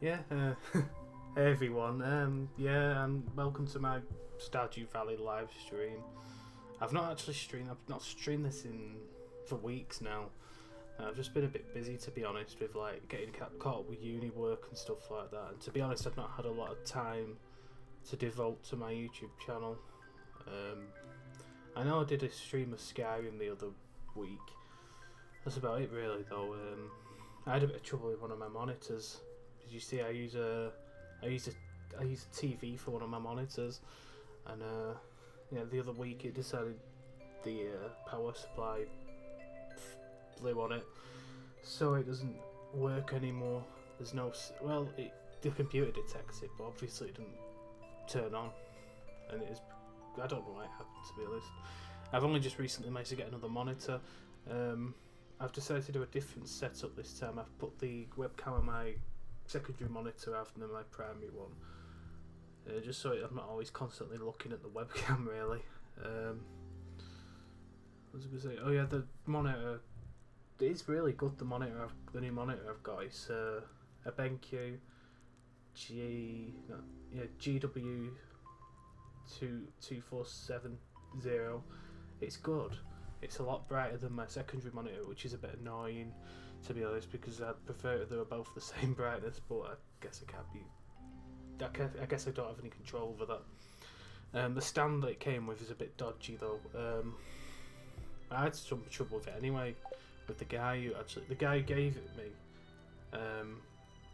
Yeah, hey everyone. Yeah, and welcome to my Stardew Valley live stream. I've not actually streamed. I've not streamed this for weeks now. I've just been a bit busy, to be honest, with like getting caught up with uni work and stuff like that. And to be honest, I've not had a lot of time to devote to my YouTube channel. I know I did a stream of Skyrim the other week. That's about it, really, though. I had a bit of trouble with one of my monitors. As you see, I use a TV for one of my monitors, and yeah, the other week it decided the power supply blew on it, so it doesn't work anymore. There's no the computer detects it, but obviously it didn't turn on, and it is. I don't know why it happened, to be honest. I've only just recently managed to get another monitor. I've decided to do a different setup this time. I've put the webcam on my secondary monitor rather than my primary one, just so I'm not always constantly looking at the webcam, really. What was I going to say? Oh yeah, the monitor. It's really good. The new monitor I've got is a BenQ GW 2470. It's good. It's a lot brighter than my secondary monitor, which is a bit annoying, to be honest, because I'd prefer if they were both the same brightness, but I guess it can't be. I guess I don't have any control over that. The stand that it came with is a bit dodgy, though. I had some trouble with it anyway, with the guy who gave it me.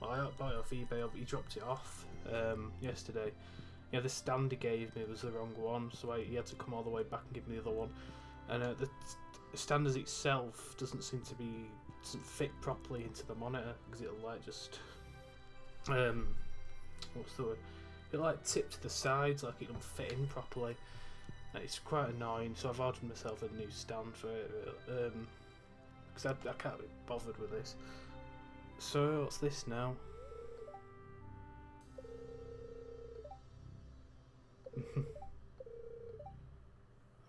Well, I bought it off eBay, but he dropped it off yesterday. Yeah, the stand he gave me was the wrong one, so he had to come all the way back and give me the other one. And the stand as itself doesn't fit properly into the monitor, because it'll like just what's the word? It like tip to the sides, like it don't fit in properly. And it's quite annoying. So I've ordered myself a new stand for it, because I can't be bothered with this. So what's this now?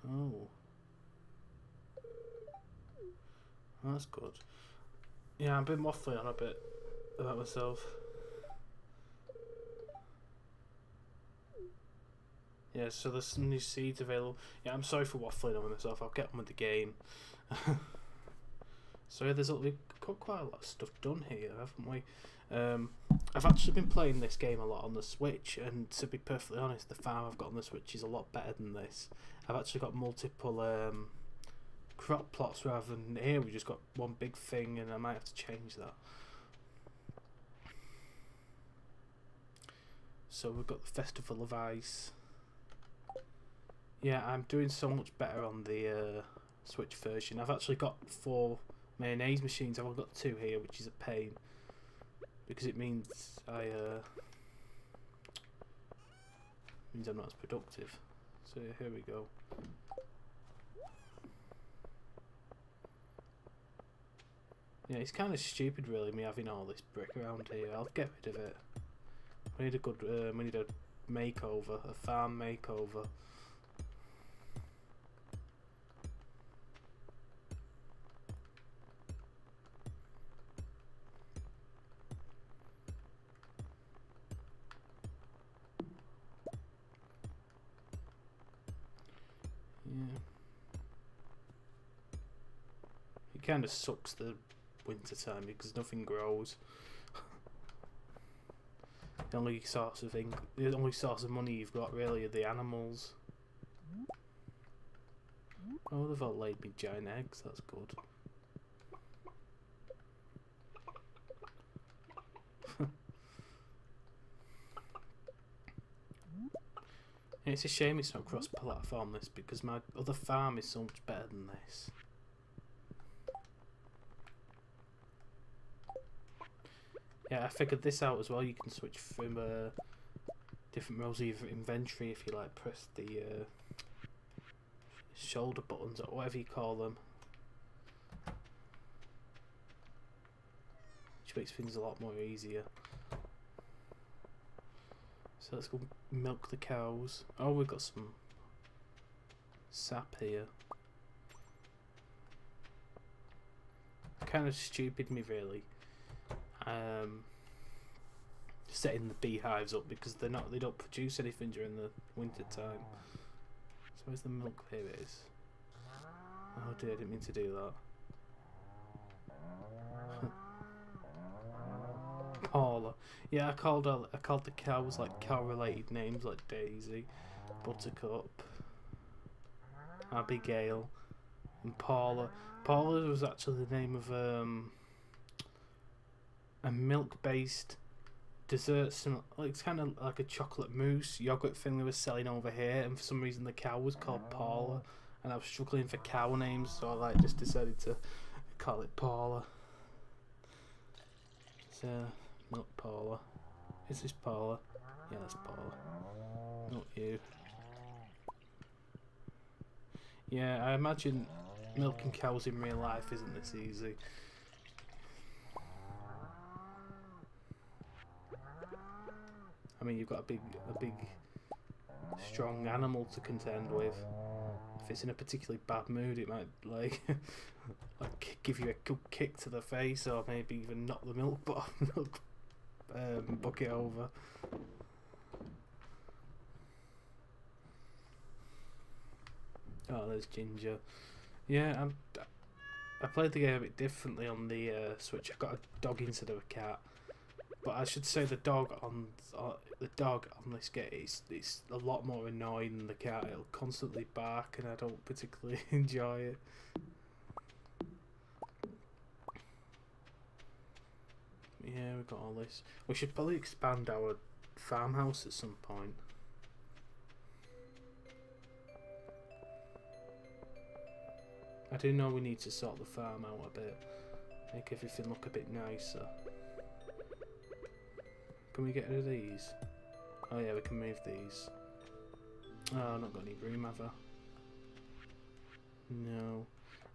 Oh. That's good. Yeah, I've been waffling on a bit about myself. Yeah, so there's some new seeds available. Yeah, I'm sorry for waffling on myself. I'll get on with the game. So yeah, we've got quite a lot of stuff done here, haven't we? I've actually been playing this game a lot on the Switch, and to be perfectly honest, the farm I've got on the Switch is a lot better than this. I've actually got multiple crop plots rather than here. We just got one big thing, and I might have to change that. So we've got the Festival of Ice. Yeah, I'm doing so much better on the Switch version. I've actually got 4 mayonnaise machines. I've only got 2 here, which is a pain, because it means I'm not as productive. So here we go. Yeah, it's kind of stupid, really, me having all this brick around here. I'll get rid of it. We need a good, we need a makeover, a farm makeover. Yeah. It kind of sucks the winter time because nothing grows. The only source of money you've got really are the animals. Oh, they've all laid me giant eggs. That's good. It's a shame it's not cross-platform, this, because my other farm is so much better than this. Yeah, I figured this out as well. You can switch from different rows of your inventory if you like press the shoulder buttons or whatever you call them, which makes things a lot more easier. So let's go milk the cows. Oh, we've got some sap here. Kind of stupid me, really. setting the beehives up because they don't produce anything during the winter time. So where's the milk? Here it is. Oh dear, I didn't mean to do that. Paula. Yeah, I called the cows like cow-related names like Daisy, Buttercup, Abigail, and Paula. Paula was actually the name of a milk-based dessert. It's kind of like a chocolate mousse yogurt thing they were selling over here, and for some reason the cow was called Paula, and I was struggling for cow names, so I like just decided to call it Paula. So. Not Paula. Is this Paula? Yeah, that's Paula. Not you. Yeah, I imagine milking cows in real life isn't this easy. I mean, you've got a big, strong animal to contend with. If it's in a particularly bad mood, it might like give you a good kick to the face, or maybe even knock the milk bucket over. Oh, there's Ginger. Yeah, I played the game a bit differently on the Switch. I got a dog instead of a cat, but I should say the dog on this game it's a lot more annoying than the cat. It'll constantly bark, and I don't particularly enjoy it. Yeah, we've got all this. We should probably expand our farmhouse at some point. I do know we need to sort the farm out a bit. Make everything look a bit nicer. Can we get rid of these? Oh yeah, we can move these. Oh, I've not got any room, have I? No.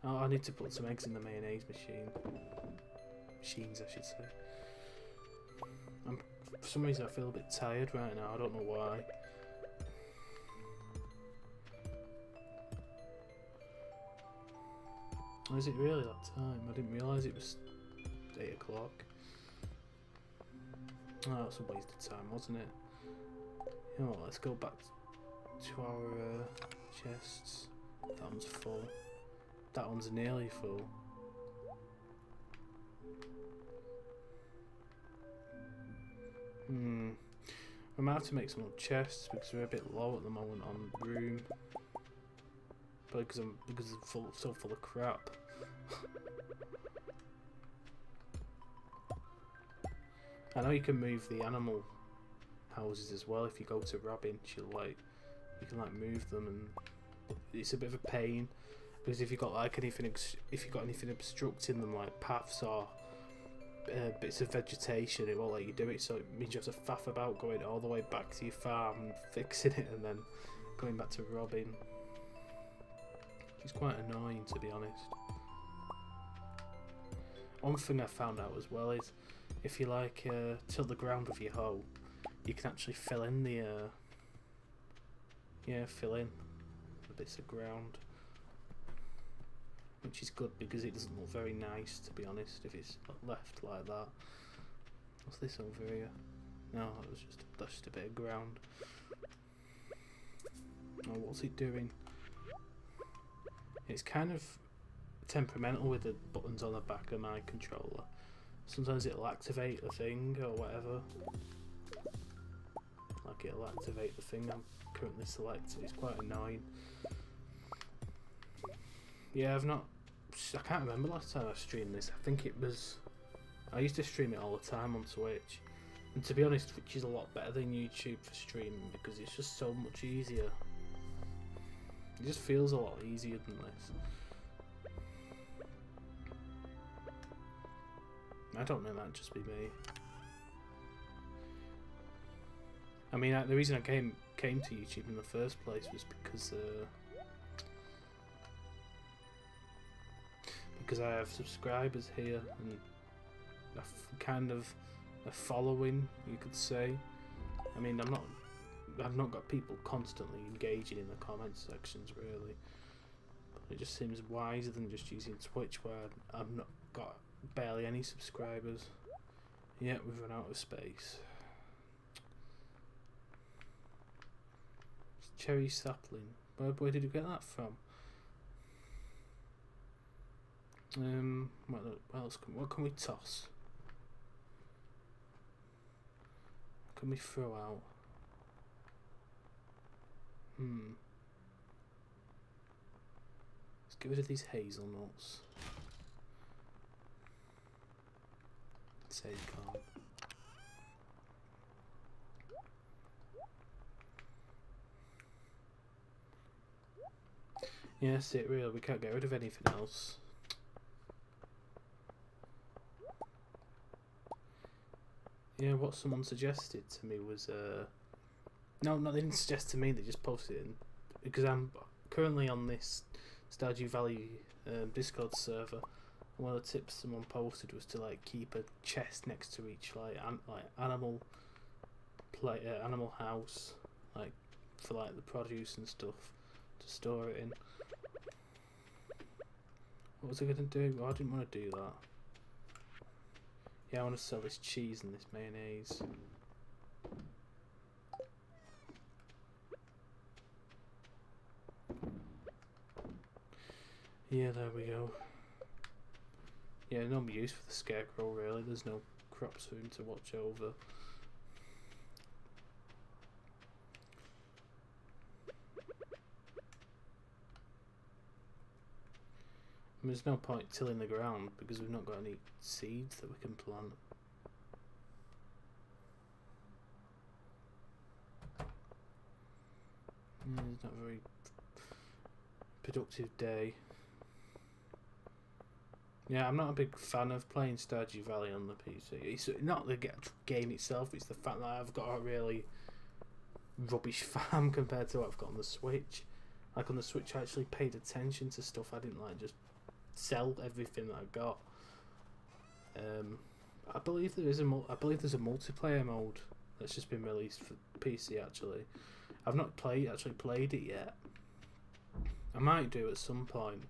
Oh, I need to put some eggs in the mayonnaise machine. Machines, I should say. For some reason I feel a bit tired right now, I don't know why. Oh, is it really that time? I didn't realise it was 8 o'clock. Oh, that's a waste of time, wasn't it? You know what, let's go back to our chests. That one's full. That one's nearly full. We might have to make some more chests because we're a bit low at the moment on room. But because I'm so full of crap. I know you can move the animal houses as well if you go to Robin. You can move them, and it's a bit of a pain because if you've got anything obstructing them, like paths or bits of vegetation, it won't let you do it, so it means you have to faff about going all the way back to your farm and fixing it and then going back to Robin. It's quite annoying, to be honest. One thing I found out as well is if you till the ground with your hoe, you can actually fill in the the bits of ground, which is good because it doesn't look very nice, to be honest, if it's left like that. What's this over here? No, that's just a bit of ground. Oh, what's it doing? It's kind of temperamental with the buttons on the back of my controller. Sometimes it'll activate a thing or whatever. Like it'll activate the thing I'm currently selected. It's quite annoying. Yeah, I can't remember last time I streamed this. I think it was... I used to stream it all the time on Twitch. And to be honest, Twitch is a lot better than YouTube for streaming because it's just so much easier. It just feels a lot easier than this. I don't know, it might just be me. I mean, the reason I came to YouTube in the first place was because I have subscribers here and kind of a following, you could say. I mean, I've not got people constantly engaging in the comment sections really, but it just seems wiser than just using Twitch where I've not got barely any subscribers. Yeah, we've run out of space. Cherry sapling. Where did you get that from? What can we toss? What can we throw out? Let's get rid of these hazelnuts. Say you can't. Yeah, that's it really, we can't get rid of anything else. Yeah, what someone suggested to me was no, they didn't suggest to me, they just posted it in, because I'm currently on this Stardew Valley Discord server. And one of the tips someone posted was to like keep a chest next to each animal house, like for like the produce and stuff to store it in. What was I gonna do? Oh, I didn't want to do that. Yeah, I want to sell this cheese and this mayonnaise. Yeah, there we go. Yeah, no use for the scarecrow really, there's no crops for him to watch over. I mean, there's no point tilling the ground because we've not got any seeds that we can plant. It's not a very productive day. Yeah, I'm not a big fan of playing Stardew Valley on the PC. It's not the game itself, it's the fact that I've got a really rubbish farm compared to what I've got on the Switch. Like on the Switch I actually paid attention to stuff, I didn't like just sell everything that I got. I believe there's a multiplayer mode that's just been released for PC actually. I've not actually played it yet. I might do at some point.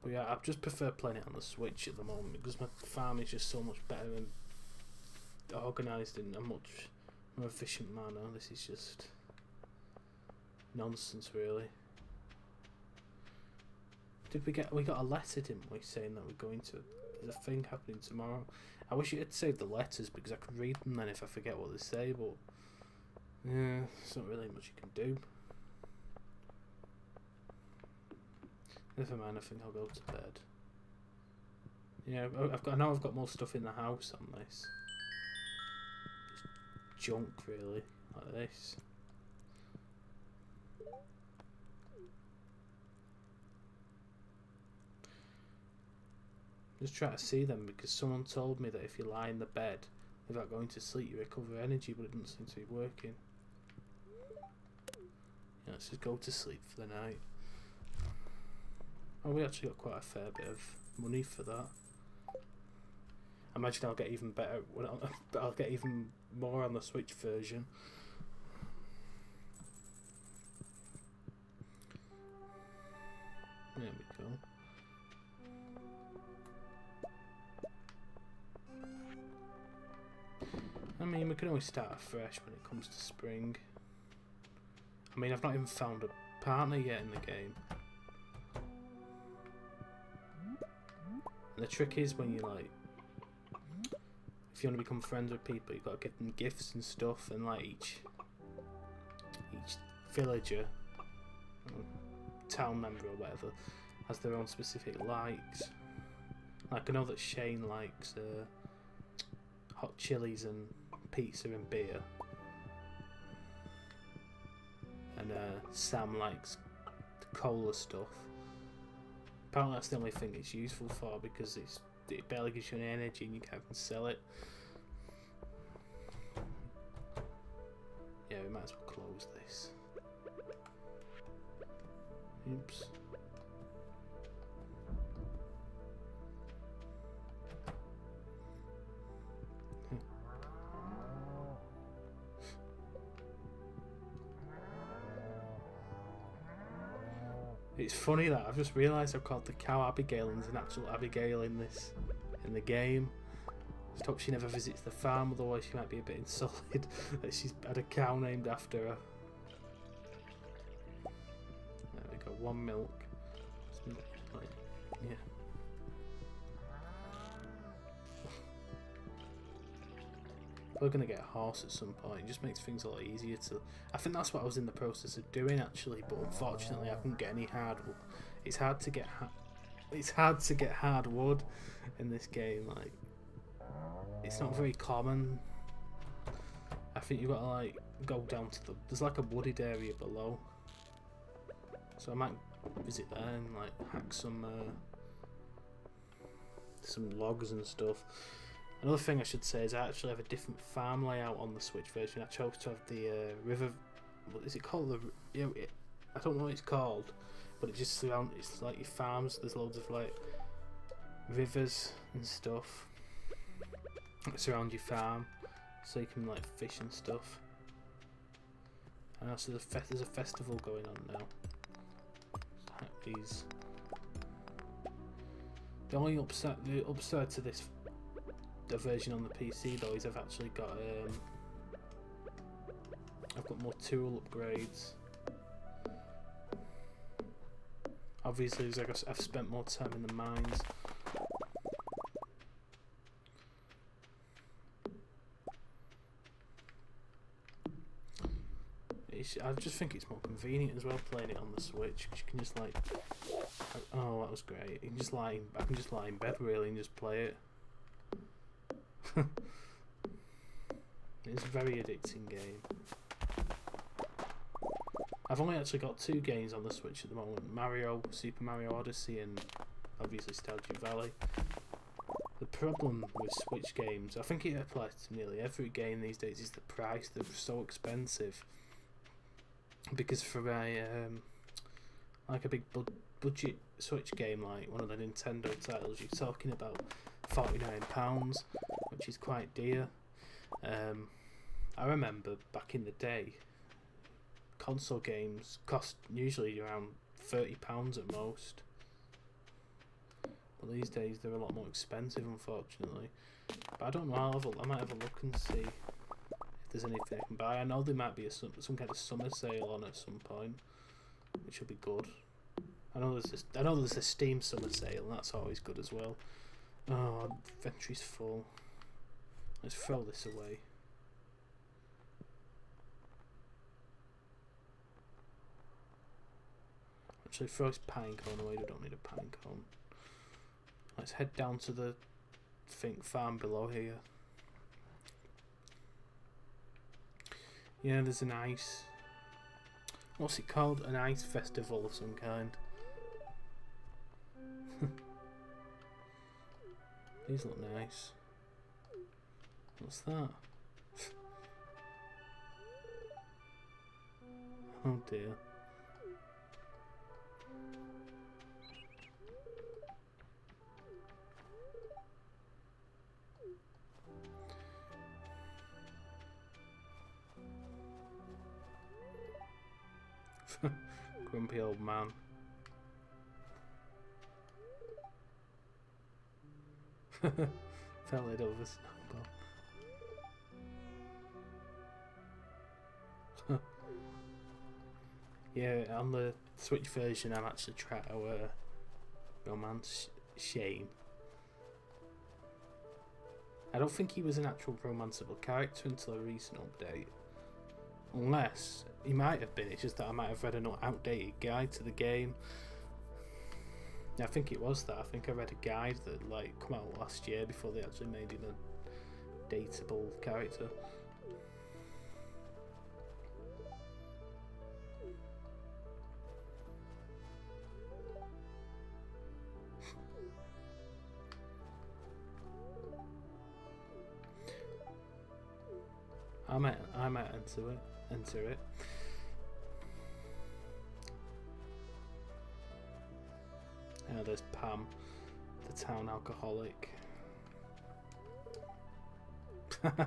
But yeah, I just prefer playing it on the Switch at the moment because my farm is just so much better and organised in a much more efficient manner. This is just nonsense really. We got a letter, didn't we, saying that we're going to, there's a thing happening tomorrow. I wish you had saved the letters because I could read them then if I forget what they say, but yeah, there's not really much you can do. Never mind, I think I'll go to bed. Yeah, I know I've got more stuff in the house on this. Just junk really, like this. Just try to see them because someone told me that if you lie in the bed without going to sleep you recover energy, but it doesn't seem to be working. Yeah, let's just go to sleep for the night. Oh, we actually got quite a fair bit of money for that. I imagine I'll get even better when I'll get even more on the Switch version. There we go. I mean, we can always start afresh when it comes to spring. I mean, I've not even found a partner yet in the game. And the trick is when you like, if you want to become friends with people, you've got to give them gifts and stuff, and like each villager, or town member or whatever, has their own specific likes. Like I know that Shane likes hot chilies and pizza and beer, and Sam likes the cola stuff. Apparently that's the only thing it's useful for because it barely gives you any energy and you can't even sell it. Yeah, we might as well close this. Oops. It's funny that I've just realised I've called the cow Abigail and there's an actual Abigail in the game. Just hope she never visits the farm, otherwise she might be a bit insulted that she's had a cow named after her. 1 milk. Like, yeah. We're gonna get a horse at some point. It just makes things a lot easier to. I think that's what I was in the process of doing actually, but unfortunately I couldn't get any hardwood. It's hard to get. It's hard to get hardwood in this game. Like, it's not very common. I think you've got to like go down to the. There's like a wooded area below, so I might visit there and like hack some logs and stuff. Another thing I should say is I actually have a different farm layout on the Switch version. I chose to have the river. What is it called? I don't know what it's called, but it just surrounds. It's like your farms. There's loads of like rivers and stuff that surround your farm, so you can like fish and stuff. And also there's a festival going on now. These. The only upside to this. The version on the PC though is I've actually got more tool upgrades. Obviously, because I've spent more time in the mines. I just think it's more convenient as well playing it on the Switch, because you can just like, oh, that was great. I can just lie in bed really and just play it. It's a very addicting game. I've only actually got 2 games on the Switch at the moment: Super Mario Odyssey, and obviously Stardew Valley. The problem with Switch games, I think it applies to nearly every game these days, is the price. They're so expensive. Because for a like a big budget Switch game like one of the Nintendo titles, you're talking about £49, which is quite dear. I remember back in the day, console games cost usually around £30 at most, but these days they're a lot more expensive, unfortunately. But I don't know. I might have a look and see if there's anything I can buy. I know there might be some kind of summer sale on at some point, which will be good. I know there's a Steam summer sale, and that's always good as well. Oh, inventory's full. Let's throw this away. Actually, throw this pine cone away. We don't need a pine cone. Let's head down to the farm below here. Yeah, there's an ice. What's it called? An ice festival of some kind. These look nice. What's that? Oh dear. Grumpy old man. Fell it over snowball. Yeah, on the Switch version I'm actually trying to romance Shane. I don't think he was an actual romanceable character until a recent update. Unless he might have been, it's just that I might have read an outdated guide to the game. I think it was that. I think I read a guide that like come out last year before they actually made him a dateable character. I might enter it. There's Pam, the town alcoholic. Funny.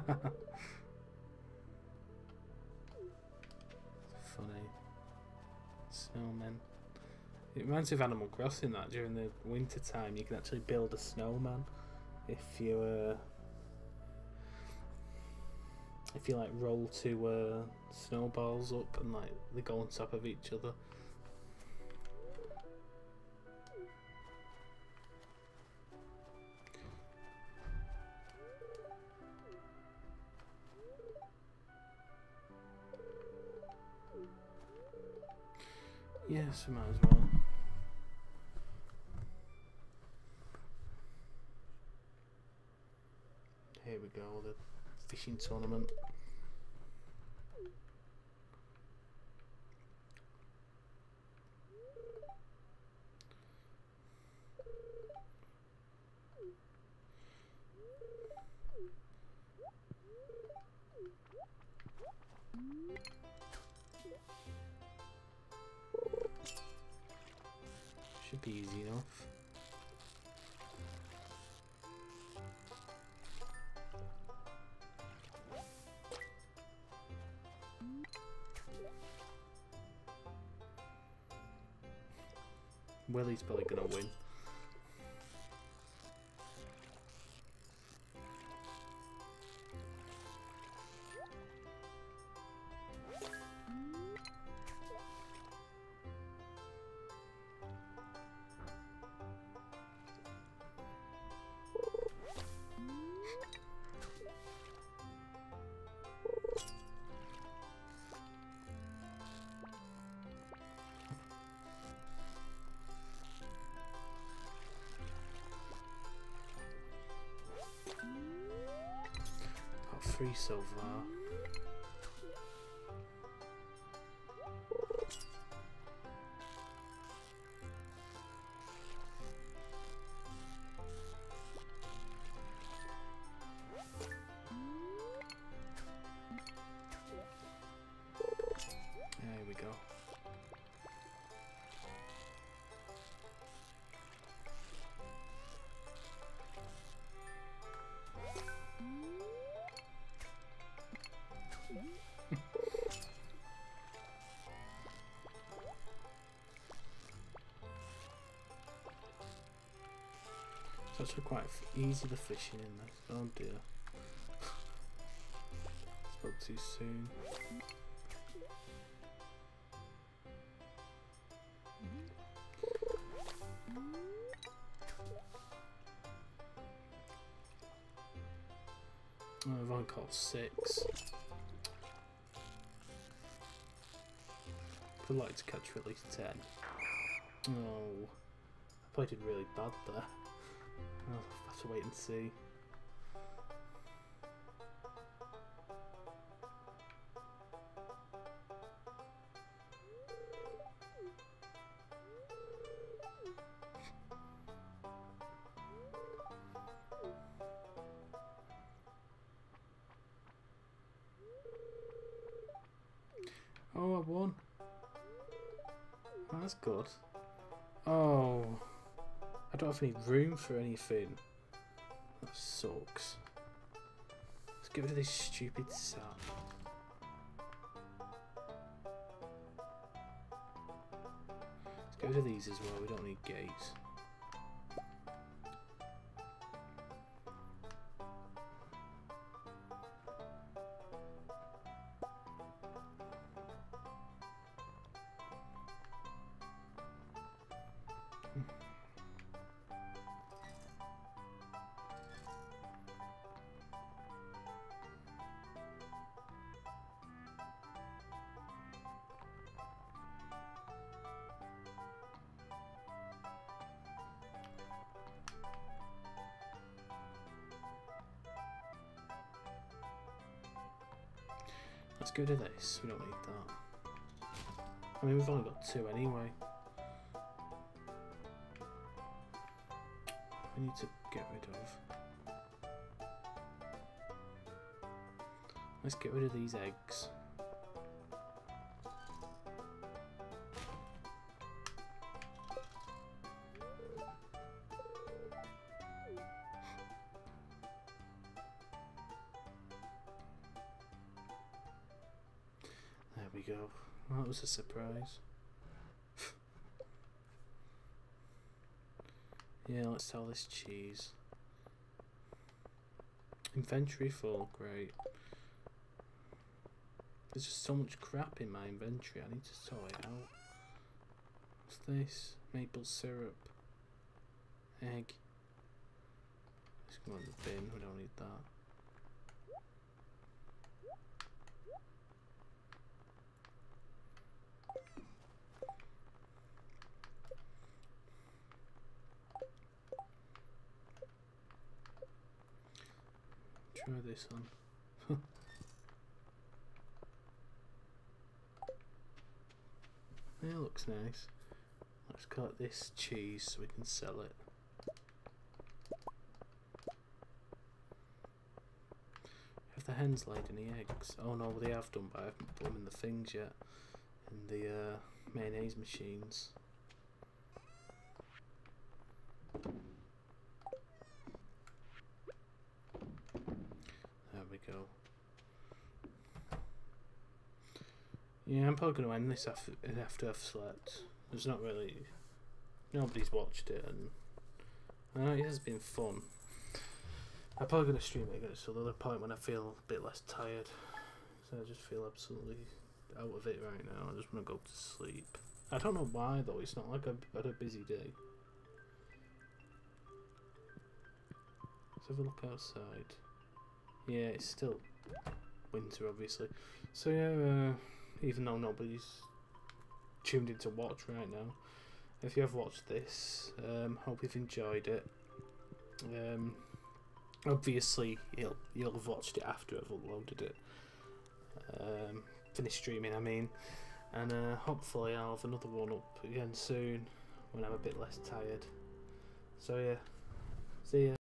Snowmen. It reminds me of Animal Crossing, that during the winter time you can actually build a snowman if you like roll 2 snowballs up and like they go on top of each other. Yes, we might as well. Here we go, the fishing tournament. Should be easy enough. Willie's probably gonna win. Got 3 so far. There we go. It's actually quite easy the fishing in this. Oh dear. Spoke too soon. Oh, I've only caught 6. I'd like to catch at least 10. Oh, I played it really bad there. I'll have to wait and see. Oh, I won. Oh, that's good. Oh, I don't have any room for anything. That sucks. Let's get rid of this stupid sap. Let's get rid of these as well. We don't need gates. Let's go to this. We don't need that. I mean, we've only got 2 anyway. We need to get rid of. Let's get rid of these eggs. There we go. Well, that was a surprise. Yeah, let's sell this cheese. Inventory full, great. There's just so much crap in my inventory, I need to sort it out. What's this? Maple syrup. Egg. Let's go in the bin, we don't need that. try this on. Yeah, it looks nice. Let's cut this cheese so we can sell it. Have the hens laid any eggs? Oh no, they have done, but I haven't put them in the things yet. In the mayonnaise machines. There we go. Yeah, I'm probably going to end this after I've slept. There's not really... Nobody's watched it, and it has been fun. I'm probably going to stream it again, so the other point when I feel a bit less tired. So I just feel absolutely out of it right now. I just want to go to sleep. I don't know why though, it's not like I've had a busy day. Let's have a look outside. Yeah, it's still winter obviously. So yeah, even though nobody's tuned in to watch right now, if you have watched this, hope you've enjoyed it. Obviously you'll have watched it after I've uploaded it. Finished streaming I mean, and hopefully I'll have another one up again soon when I'm a bit less tired. So yeah, see ya.